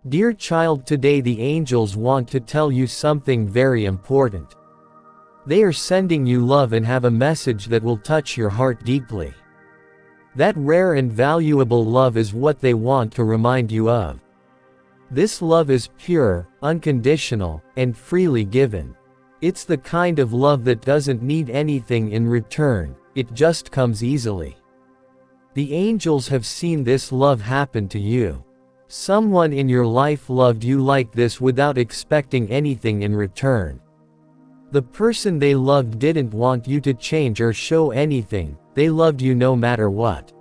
Dear child, today the angels want to tell you something very important. They are sending you love and have a message that will touch your heart deeply. That rare and valuable love is what they want to remind you of. This love is pure, unconditional, and freely given. It's the kind of love that doesn't need anything in return, it just comes easily. The angels have seen this love happen to you. Someone in your life loved you like this without expecting anything in return. The person they loved didn't want you to change or show anything, they loved you no matter what.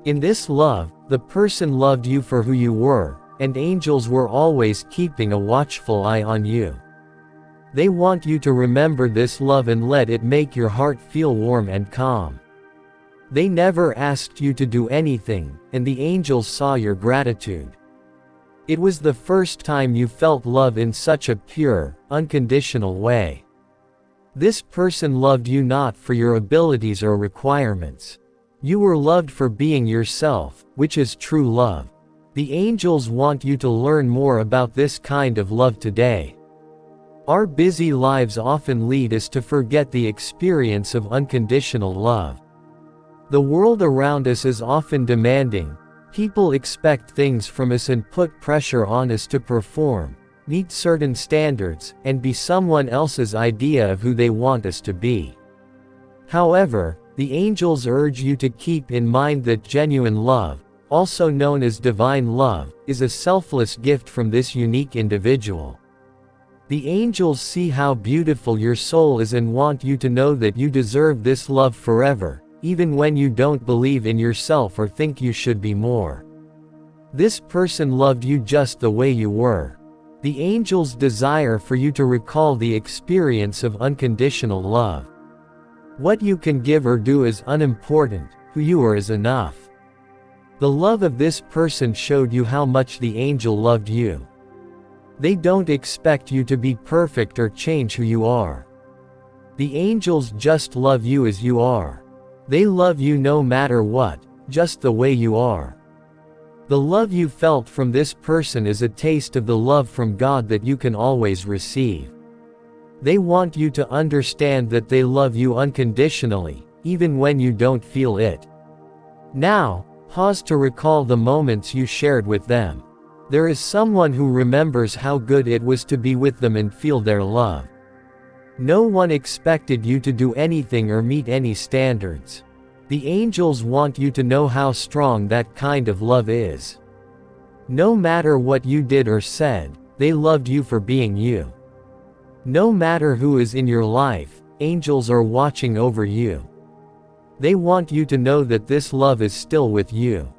In this love, the person loved you for who you were, and angels were always keeping a watchful eye on you. They want you to remember this love and let it make your heart feel warm and calm. They never asked you to do anything, and the angels saw your gratitude. It was the first time you felt love in such a pure, unconditional way. This person loved you not for your abilities or requirements. You were loved for being yourself, which is true love. The angels want you to learn more about this kind of love today. Our busy lives often lead us to forget the experience of unconditional love. The world around us is often demanding. People expect things from us and put pressure on us to perform, meet certain standards, and be someone else's idea of who they want us to be. However, the angels urge you to keep in mind that genuine love, also known as divine love, is a selfless gift from this unique individual. The angels see how beautiful your soul is and want you to know that you deserve this love forever, even when you don't believe in yourself or think you should be more. This person loved you just the way you were. The angels desire for you to recall the experience of unconditional love. What you can give or do is unimportant, who you are is enough. The love of this person showed you how much the angel loved you. They don't expect you to be perfect or change who you are. The angels just love you as you are. They love you no matter what, just the way you are. The love you felt from this person is a taste of the love from God that you can always receive. They want you to understand that they love you unconditionally, even when you don't feel it. Now, pause to recall the moments you shared with them. There is someone who remembers how good it was to be with them and feel their love. No one expected you to do anything or meet any standards. The angels want you to know how strong that kind of love is. No matter what you did or said, they loved you for being you. No matter who is in your life, angels are watching over you. They want you to know that this love is still with you.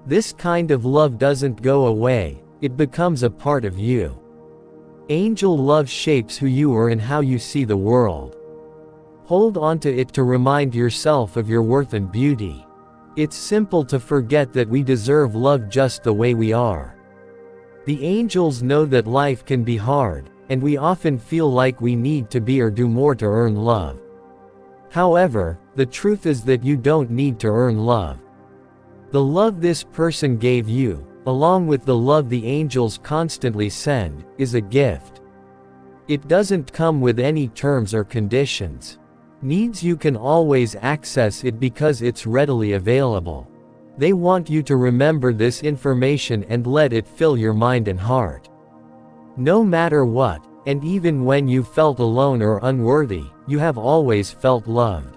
This kind of love doesn't go away, it becomes a part of you. Angel love shapes who you are and how you see the world. Hold on to it to remind yourself of your worth and beauty. It's simple to forget that we deserve love just the way we are. The angels know that life can be hard, and we often feel like we need to be or do more to earn love. However, the truth is that you don't need to earn love. The love this person gave you, along with the love the angels constantly send, is a gift. It doesn't come with any terms or conditions. Needs you can always access it because it's readily available. They want you to remember this information and let it fill your mind and heart. No matter what, and even when you felt alone or unworthy, you have always felt loved.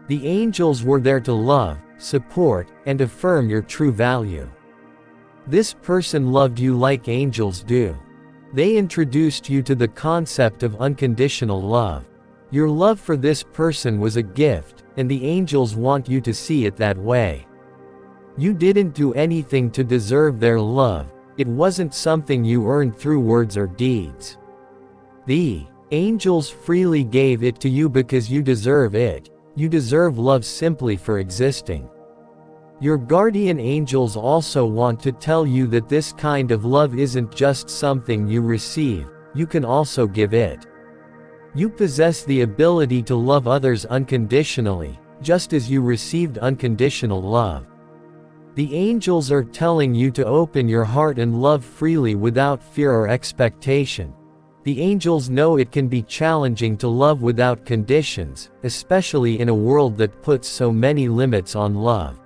The angels were there to love, support, and affirm your true value. This person loved you like angels do. They introduced you to the concept of unconditional love. Your love for this person was a gift, and the angels want you to see it that way. You didn't do anything to deserve their love, it wasn't something you earned through words or deeds. The angels freely gave it to you because you deserve it. You deserve love simply for existing. Your guardian angels also want to tell you that this kind of love isn't just something you receive, you can also give it. You possess the ability to love others unconditionally, just as you received unconditional love. The angels are telling you to open your heart and love freely without fear or expectation. The angels know it can be challenging to love without conditions, especially in a world that puts so many limits on love.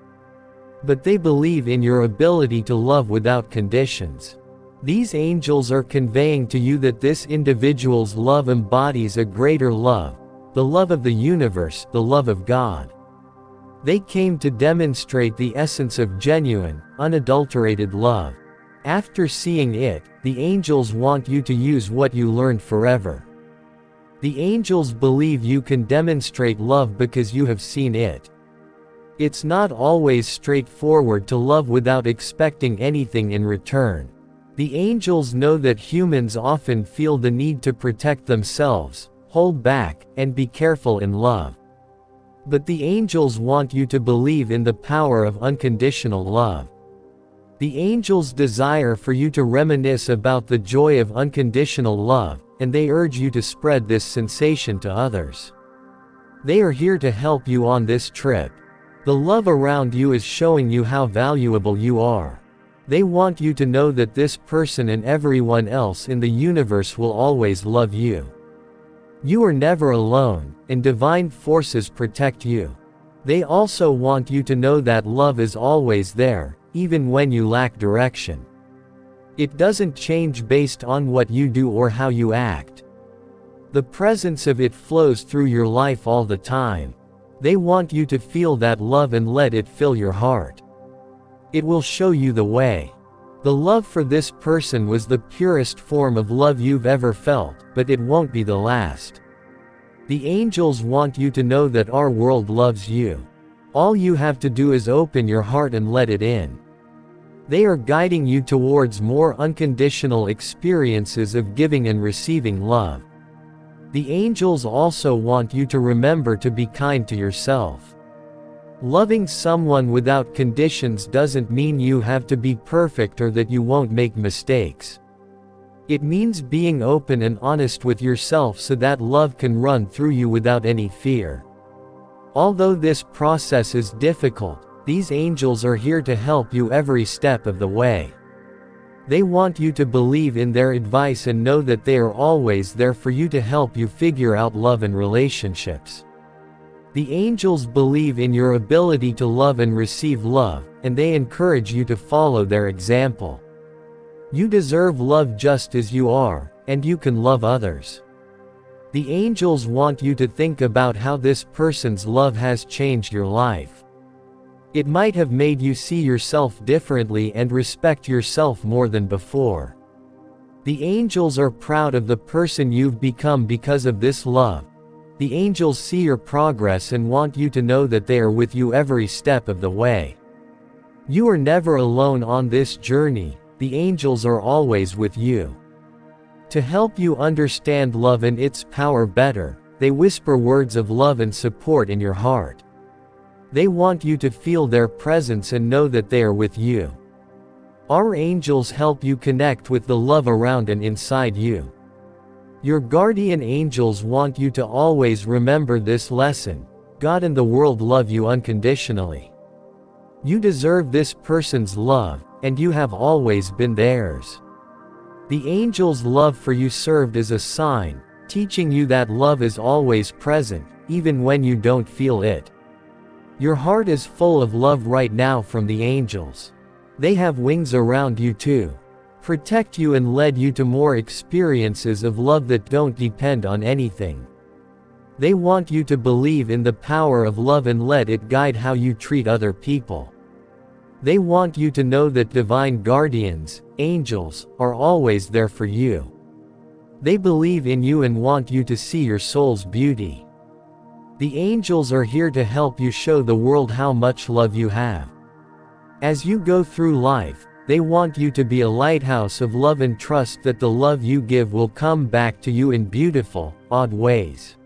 But they believe in your ability to love without conditions. These angels are conveying to you that this individual's love embodies a greater love, the love of the universe, the love of God. They came to demonstrate the essence of genuine, unadulterated love. After seeing it, the angels want you to use what you learned forever. The angels believe you can demonstrate love because you have seen it. It's not always straightforward to love without expecting anything in return. The angels know that humans often feel the need to protect themselves, hold back, and be careful in love. But the angels want you to believe in the power of unconditional love. The angels desire for you to reminisce about the joy of unconditional love, and they urge you to spread this sensation to others. They are here to help you on this trip. The love around you is showing you how valuable you are. They want you to know that this person and everyone else in the universe will always love you. You are never alone, and divine forces protect you. They also want you to know that love is always there, even when you lack direction. It doesn't change based on what you do or how you act. The presence of it flows through your life all the time. They want you to feel that love and let it fill your heart. It will show you the way. The love for this person was the purest form of love you've ever felt, but it won't be the last. The angels want you to know that our world loves you. All you have to do is open your heart and let it in. They are guiding you towards more unconditional experiences of giving and receiving love. The angels also want you to remember to be kind to yourself. Loving someone without conditions doesn't mean you have to be perfect or that you won't make mistakes. It means being open and honest with yourself so that love can run through you without any fear. Although this process is difficult, these angels are here to help you every step of the way. They want you to believe in their advice and know that they are always there for you to help you figure out love and relationships. The angels believe in your ability to love and receive love, and they encourage you to follow their example. You deserve love just as you are, and you can love others. The angels want you to think about how this person's love has changed your life. It might have made you see yourself differently and respect yourself more than before. The angels are proud of the person you've become because of this love. The angels see your progress and want you to know that they are with you every step of the way. You are never alone on this journey, the angels are always with you. To help you understand love and its power better, they whisper words of love and support in your heart. They want you to feel their presence and know that they are with you. Our angels help you connect with the love around and inside you. Your guardian angels want you to always remember this lesson: God and the world love you unconditionally. You deserve this person's love, and you have always been theirs. The angels' love for you served as a sign, teaching you that love is always present, even when you don't feel it. Your heart is full of love right now from the angels. They have wings around you too. Protect you and lead you to more experiences of love that don't depend on anything. They want you to believe in the power of love and let it guide how you treat other people. They want you to know that divine guardians, angels, are always there for you. They believe in you and want you to see your soul's beauty. The angels are here to help you show the world how much love you have. As you go through life, they want you to be a lighthouse of love and trust that the love you give will come back to you in beautiful, odd ways.